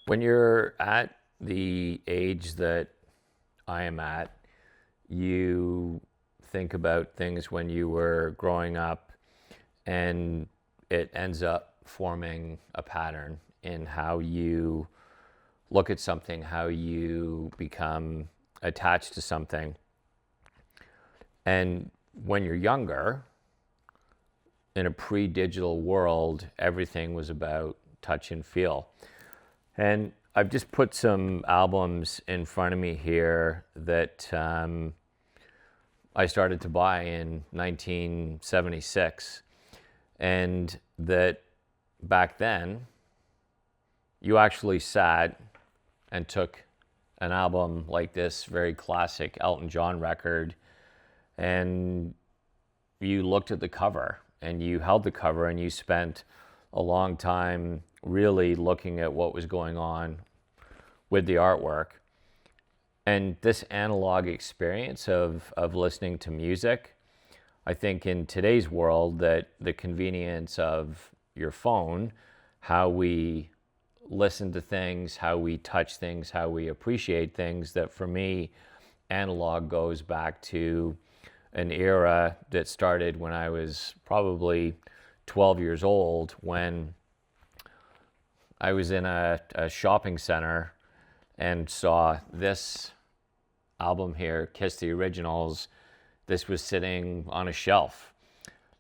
When you're at the age that I am at, you think about things when you were growing up, and it ends up forming a pattern in how you look at something, how you become attached to something. And when you're younger, in a pre-digital world, everything was about touch and feel. And I've just put some albums in front of me here that I started to buy in 1976. And that back then, you actually sat and took an album like this very classic Elton John record, and you looked at the cover and you held the cover and you spent a long time really looking at what was going on with the artwork. And this analog experience of listening to music, I think in today's world, that the convenience of your phone, how we listen to things, how we touch things, how we appreciate things, that for me, analog goes back to an era that started when I was probably 12 years old, when I was in a shopping center and saw this album here, Kiss the Originals. This was sitting on a shelf.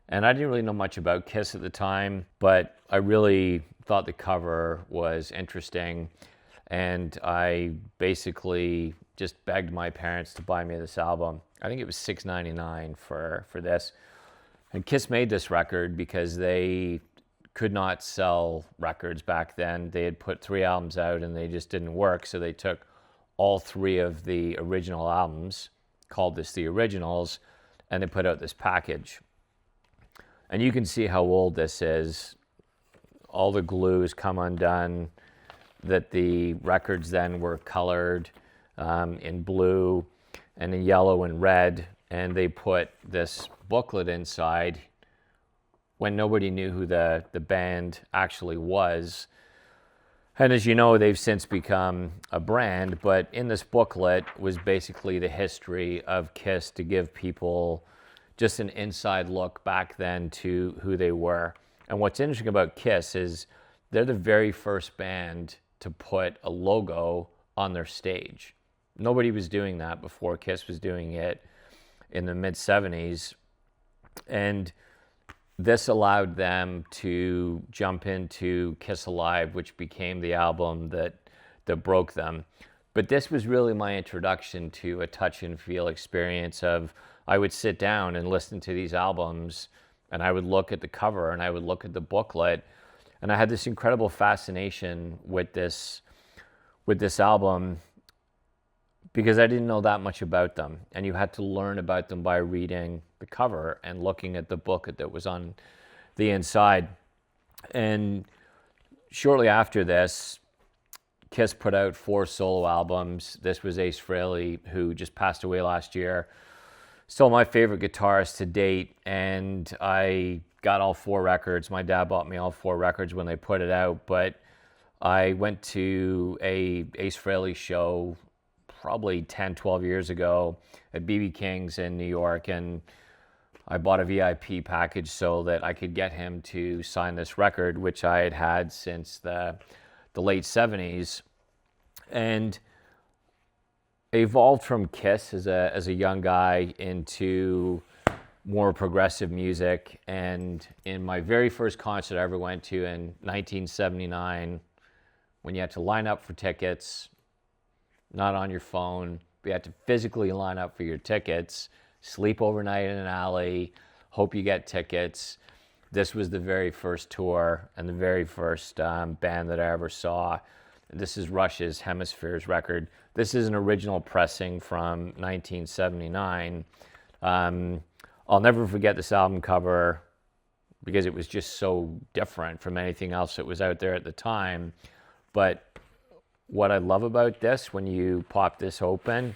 And I didn't really know much about Kiss at the time, but I really thought the cover was interesting. And I basically just begged my parents to buy me this album. I think it was $6.99 for this. And Kiss made this record because they could not sell records back then. They had put 3 albums out and they just didn't work. So they took all 3 of the original albums, called this the Originals, and they put out this package. And you can see how old this is. All the glue has come undone, that the records then were colored in blue and in yellow and red, and they put this booklet inside when nobody knew who the band actually was. And as you know, they've since become a brand, but in this booklet was basically the history of Kiss, to give people just an inside look back then to who they were. And what's interesting about Kiss is they're the very first band to put a logo on their stage. Nobody was doing that before. Kiss was doing it in the mid-70s. And this allowed them to jump into Kiss Alive, which became the album that broke them. But this was really my introduction to a touch and feel experience of, I would sit down and listen to these albums, and I would look at the cover and I would look at the booklet, and I had this incredible fascination with this album because I didn't know that much about them. And you had to learn about them by reading the cover and looking at the booklet that was on the inside. And shortly after this, Kiss put out 4 solo albums. This was Ace Frehley, who just passed away last year. Still my favorite guitarist to date, and I got all 4 records. My dad bought me all 4 records when they put it out, but I went to a Ace Frehley show probably 10, 12 years ago at B.B. King's in New York, and I bought a VIP package so that I could get him to sign this record, which I had had since the late 70s. And evolved from Kiss as a young guy into more progressive music. And in my very first concert I ever went to in 1979, when you had to line up for tickets, not on your phone, but you had to physically line up for your tickets, sleep overnight in an alley, hope you get tickets. This was the very first tour and the very first band that I ever saw. This is Rush's Hemispheres record. This is an original pressing from 1979. I'll never forget this album cover because it was just so different from anything else that was out there at the time. But what I love about this, when you pop this open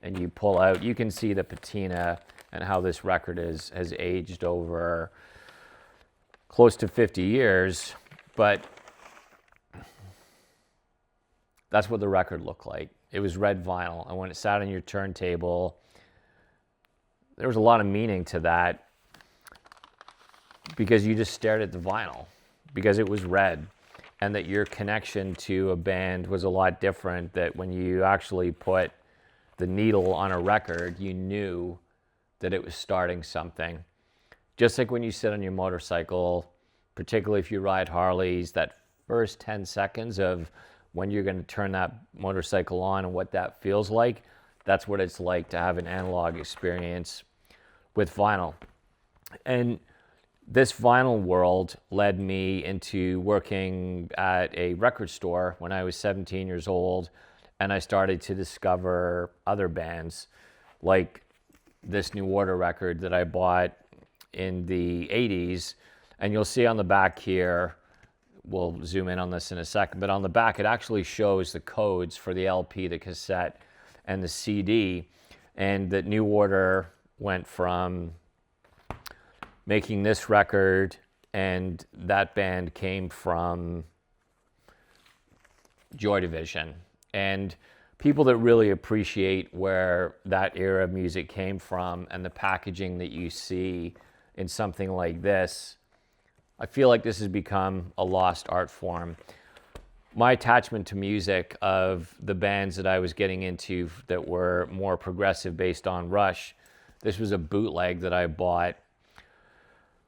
and you pull out, you can see the patina and how this record has aged over close to 50 years. But that's what the record looked like. It was red vinyl. And when it sat on your turntable, there was a lot of meaning to that because you just stared at the vinyl because it was red, and that your connection to a band was a lot different, that when you actually put the needle on a record, you knew that it was starting something. Just like when you sit on your motorcycle, particularly if you ride Harleys, that first 10 seconds of when you're going to turn that motorcycle on and what that feels like, that's what it's like to have an analog experience with vinyl. And this vinyl world led me into working at a record store when I was 17 years old, and I started to discover other bands like this New Order record that I bought in the 80s. And you'll see on the back here, we'll zoom in on this in a second, but on the back it actually shows the codes for the LP, the cassette, and the CD. And that New Order went from making this record, and that band came from Joy Division. And people that really appreciate where that era of music came from and the packaging that you see in something like this, I feel like this has become a lost art form. My attachment to music of the bands that I was getting into that were more progressive based on Rush, this was a bootleg that I bought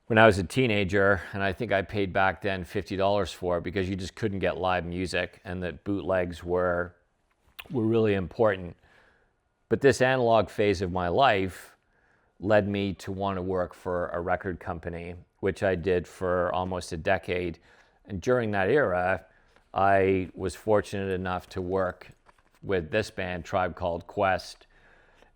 when I was a teenager, and I think I paid back then $50 for it because you just couldn't get live music, and that bootlegs were really important. But this analog phase of my life led me to want to work for a record company, which I did for almost a decade. And during that era, I was fortunate enough to work with this band, Tribe Called Quest.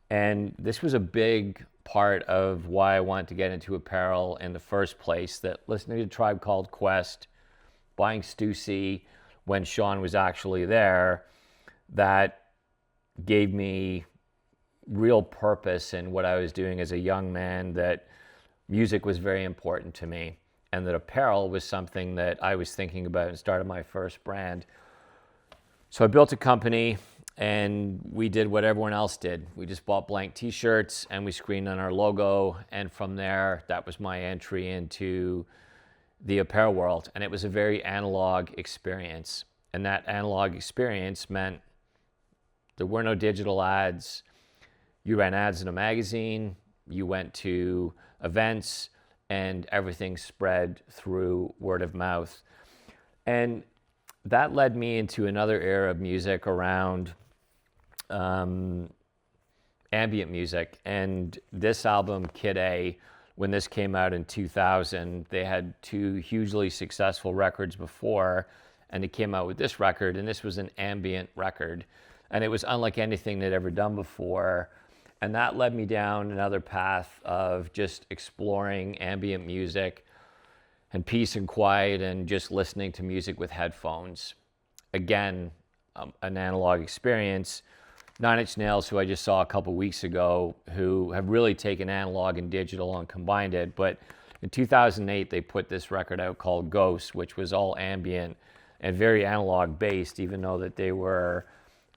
And this was a big part of why I wanted to get into apparel in the first place, that listening to Tribe Called Quest, buying Stussy when Sean was actually there, that gave me real purpose in what I was doing as a young man, that music was very important to me, and that apparel was something that I was thinking about and started my first brand. So I built a company, and we did what everyone else did. We just bought blank t-shirts and we screened on our logo. And from there, that was my entry into the apparel world. And it was a very analog experience. And that analog experience meant there were no digital ads. You ran ads in a magazine, you went to events, and everything spread through word of mouth. And that led me into another era of music around ambient music. And this album, Kid A, when this came out in 2000, they had two hugely successful records before, and they came out with this record, and this was an ambient record. And it was unlike anything they'd ever done before. And that led me down another path of just exploring ambient music and peace and quiet and just listening to music with headphones. Again, an analog experience. Nine Inch Nails, who I just saw a couple weeks ago, who have really taken analog and digital and combined it. But in 2008, they put this record out called Ghost, which was all ambient and very analog based, even though that they were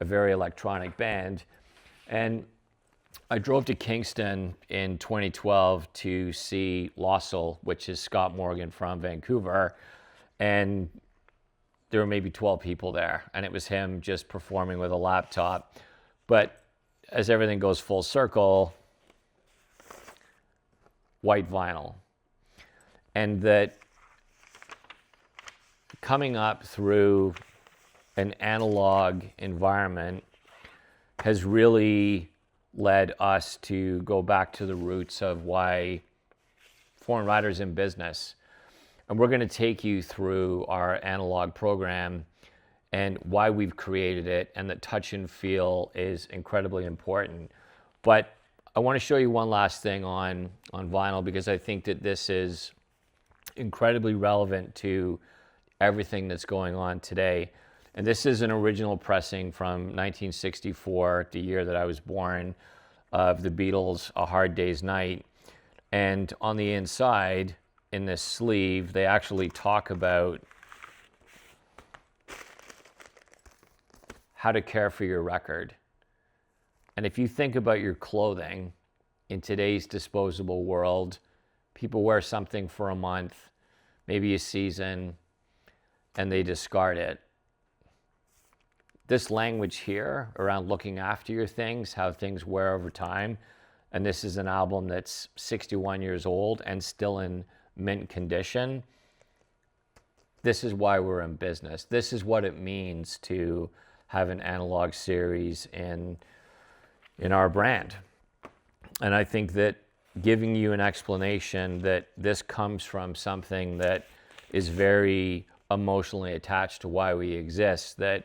a very electronic band. And I drove to Kingston in 2012 to see Lossel, which is Scott Morgan from Vancouver. And there were maybe 12 people there, and it was him just performing with a laptop. But as everything goes full circle, white vinyl. And that coming up through an analog environment has really led us to go back to the roots of why Foreign Riders in business. And we're going to take you through our analog program and why we've created it, and that touch and feel is incredibly important. But I want to show you one last thing on vinyl, because I think that this is incredibly relevant to everything that's going on today. And this is an original pressing from 1964, the year that I was born, of the Beatles' A Hard Day's Night. And on the inside, in this sleeve, they actually talk about how to care for your record. And if you think about your clothing in today's disposable world, people wear something for a month, maybe a season, and they discard it. This language here around looking after your things, how things wear over time, and this is an album that's 61 years old and still in mint condition. This is why we're in business. This is what it means to have an analog series in our brand. And I think that giving you an explanation that this comes from something that is very emotionally attached to why we exist, that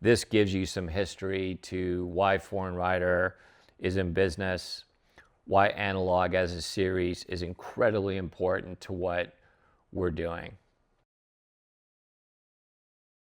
this gives you some history to why Foreign Rider is in business, why analog as a series is incredibly important to what we're doing.